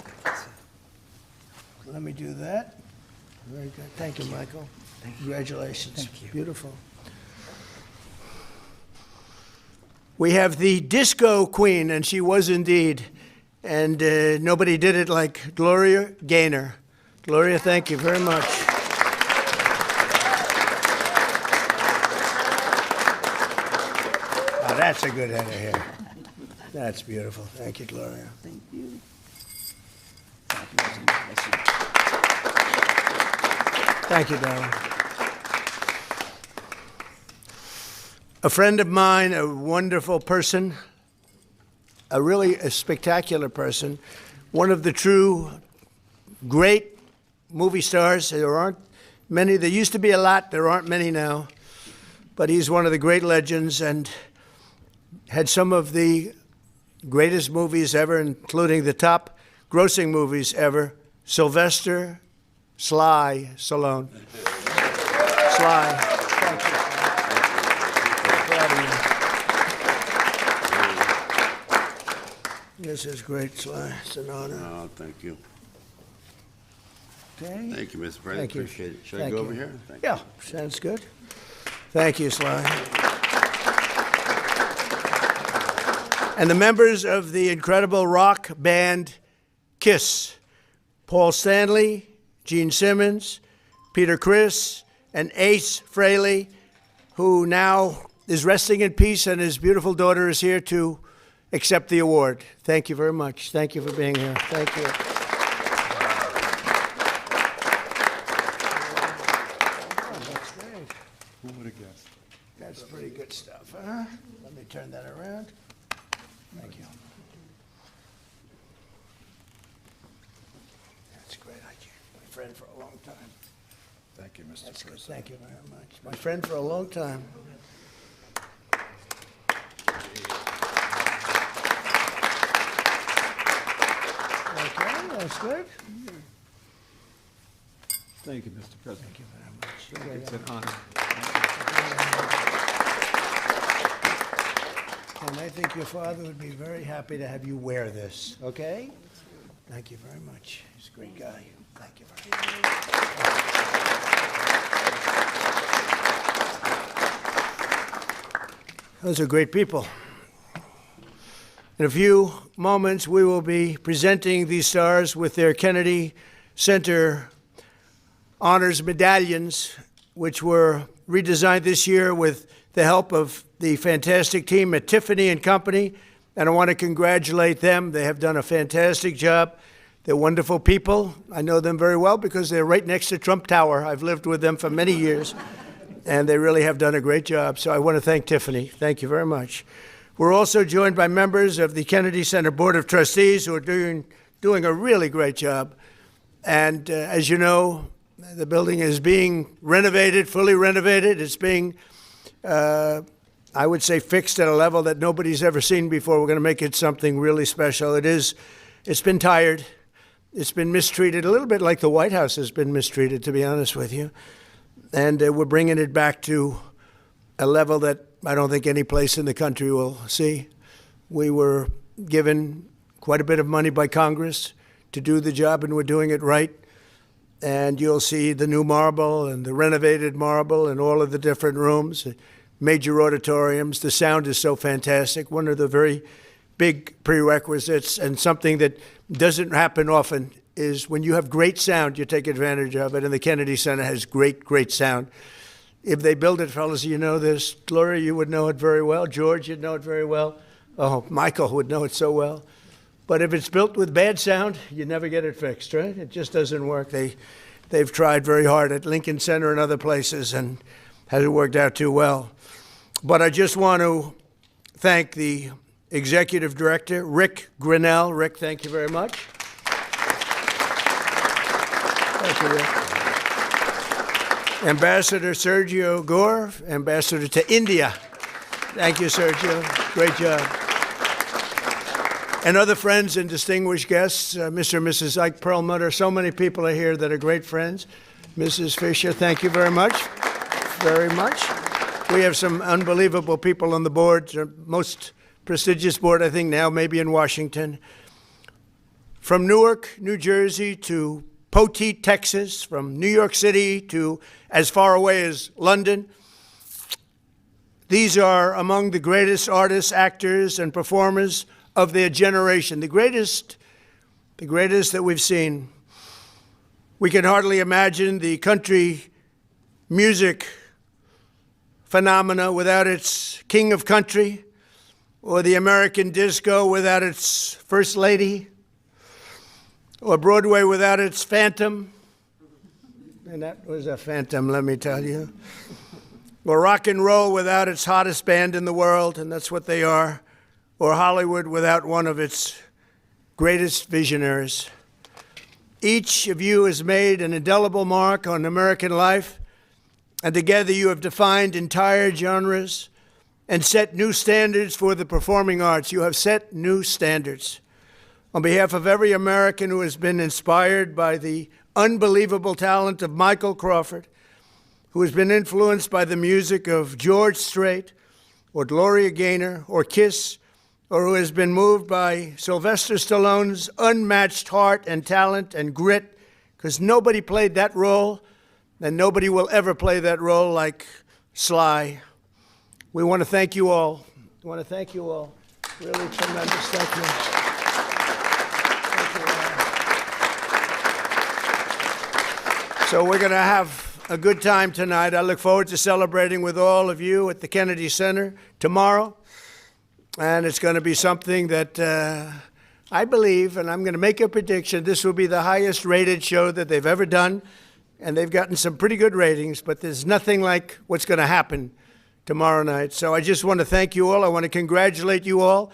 Let me do that. Very good. Thank you, Michael. Congratulations. Thank you. Beautiful. We have the disco queen, and she was indeed. And nobody did it like Gloria Gaynor. Gloria, thank you very much. Oh, that's a good head of hair. That's beautiful. Thank you, Gloria. Thank you. Thank you, darling. A friend of mine, a wonderful person, a spectacular person, one of the true great movie stars. There aren't many. There used to be a lot. There aren't many now. But he's one of the great legends and had some of the greatest movies ever, including the top grossing movies ever, Sylvester Sly Stallone. Sly. Thank you. Proud of you. This is great, Sly. It's an honor. Oh, thank you. Okay. Thank you, Mr. President. Thank you. Appreciate it. Should Thank I go you. over here? Thank Yeah, sounds good. Thank you, Sly. And the members of the incredible rock band KISS, Paul Stanley, Gene Simmons, Peter Criss, and Ace Frehley, who now is resting in peace, and his beautiful daughter is here to accept the award. Thank you very much. Thank you for being here. Thank you. That's great. Who would have guessed? That's pretty good stuff, huh? Let me turn that around. Thank you. That's great. My friend for a long time. Thank you, Mr. That's good. President. Thank you very much. My friend for a long time. Okay, that's good. Thank you, Mr. President. Thank you very much. It's an honor. And I think your father would be very happy to have you wear this, okay? Thank you very much. He's a great guy. Thank you very much. Those are great people. In a few moments, we will be presenting these stars with their Kennedy Center honors medallions, which were redesigned this year with the help of the fantastic team at Tiffany & Company, and I want to congratulate them. They have done a fantastic job. They're wonderful people. I know them very well because they're right next to Trump Tower. I've lived with them for many years, and they really have done a great job. So I want to thank Tiffany. Thank you very much. We're also joined by members of the Kennedy Center Board of Trustees who are doing a really great job. And as you know, the building is being renovated, fully renovated. It's being, I would say, fixed at a level that nobody's ever seen before. We're going to make it something really special. It's been tired. It's been mistreated, a little bit like the White House has been mistreated, to be honest with you. And we're bringing it back to a level that I don't think any place in the country will see. We were given quite a bit of money by Congress to do the job, and we're doing it right. And you'll see the new marble and the renovated marble and all of the different rooms, major auditoriums. The sound is so fantastic. One of the very big prerequisites, and something that doesn't happen often, is when you have great sound, you take advantage of it, and the Kennedy Center has great, great sound. If they build it, fellas, you know this. Gloria, you would know it very well. George, you'd know it very well. Oh, Michael would know it so well. But if it's built with bad sound, you never get it fixed, right? It just doesn't work. They've tried very hard at Lincoln Center and other places, and hasn't worked out too well. But I just want to thank the Executive Director, Rick Grinnell. Rick, thank you very much. Thank you, Rick. Ambassador Sergio Gore, Ambassador to India. Thank you, Sergio. Great job. and other friends and distinguished guests, Mr. and Mrs. Ike Perlmutter. So many people are here that are great friends. Mrs. Fisher, thank you very much. Very much. We have some unbelievable people on the board, most prestigious board, I think, now, maybe in Washington. From Newark, New Jersey to Poteet, Texas, from New York City to as far away as London. These are among the greatest artists, actors, and performers of their generation, the greatest that we've seen. We can hardly imagine the country music phenomena without its king of country, or the American disco without its first lady, or Broadway without its phantom. And that was a phantom, let me tell you. Or rock and roll without its hottest band in the world, and that's what they are. Or Hollywood without one of its greatest visionaries. Each of you has made an indelible mark on American life, and together you have defined entire genres and set new standards for the performing arts. You have set new standards. On behalf of every American who has been inspired by the unbelievable talent of Michael Crawford, who has been influenced by the music of George Strait, or Gloria Gaynor, or Kiss, or who has been moved by Sylvester Stallone's unmatched heart and talent and grit, because nobody played that role, and nobody will ever play that role like Sly. We want to thank you all. We want to thank you all. Really tremendous. Thank you. So we're going to have a good time tonight. I look forward to celebrating with all of you at the Kennedy Center tomorrow. And it's going to be something that I believe, and I'm going to make a prediction, this will be the highest rated show that they've ever done. And they've gotten some pretty good ratings, but there's nothing like what's going to happen tomorrow night. So I just want to thank you all. I want to congratulate you all.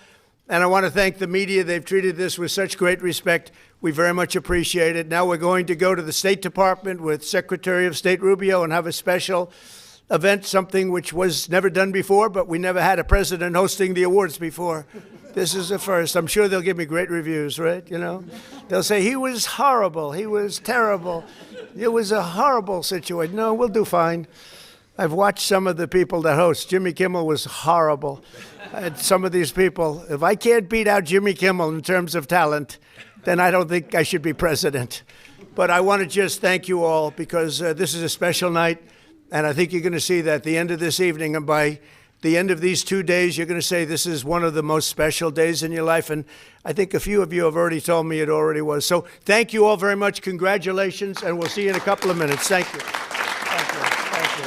And I want to thank the media. They've treated this with such great respect. We very much appreciate it. Now we're going to go to the State Department with Secretary of State Rubio and have a special event, something which was never done before, but we never had a president hosting the awards before. This is the first. I'm sure they'll give me great reviews, right? You know, they'll say, he was horrible. He was terrible. It was a horrible situation. No, we'll do fine. I've watched some of the people that host. Jimmy Kimmel was horrible. And some of these people, if I can't beat out Jimmy Kimmel in terms of talent, then I don't think I should be president. But I want to just thank you all, because this is a special night. And I think you're going to see that at the end of this evening, and by the end of these 2 days, you're going to say this is one of the most special days in your life. And I think a few of you have already told me it already was. So thank you all very much. Congratulations. And we'll see you in a couple of minutes. Thank you. Thank you. Thank you.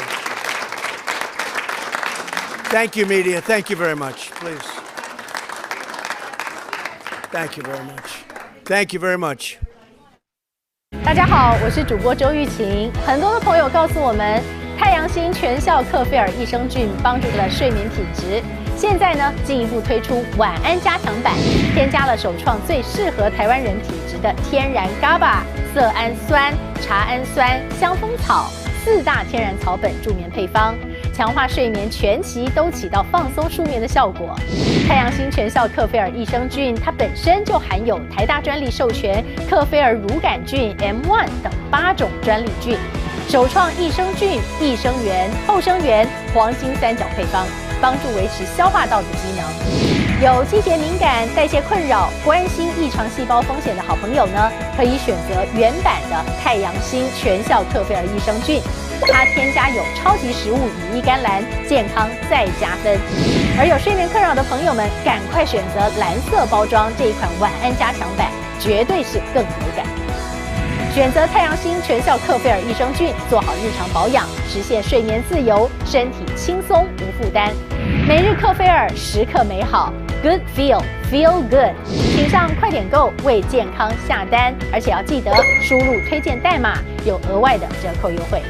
Thank you, media. Thank you very much. Please. Thank you very much. Thank you very much. 大家好，我是主播周玉琴。很多的朋友告诉我们，太阳星全效克菲尔益生菌帮助了睡眠品质。现在呢，进一步推出晚安加强版，添加了首创最适合台湾人体质的天然 GABA、色氨酸、茶氨酸、香蜂草4大天然草本助眠配方，强化睡眠全期都起到放松舒眠的效果。太阳星全效克菲尔益生菌，它本身就含有台大专利授权克菲尔乳杆菌 M1 等8种专利菌，首创益生菌、益生元、后生元黄金3角配方，帮助维持消化道的机能。有季节敏感、代谢困扰、关心异常细胞风险的好朋友呢，可以选择原版的太阳星全效克菲尔益生菌。它添加有超级食物羽衣甘蓝，健康再加分。而有睡眠困扰的朋友们，赶快选择蓝色包装这一款晚安加强版，绝对是更有感。选择太阳星全效克菲尔益生菌，做好日常保养，实现睡眠自由，身体轻松无负担。每日克菲尔，时刻美好 ，Good Feel Good， 请上快点购为健康下单，而且要记得输入推荐代码，有额外的折扣优惠。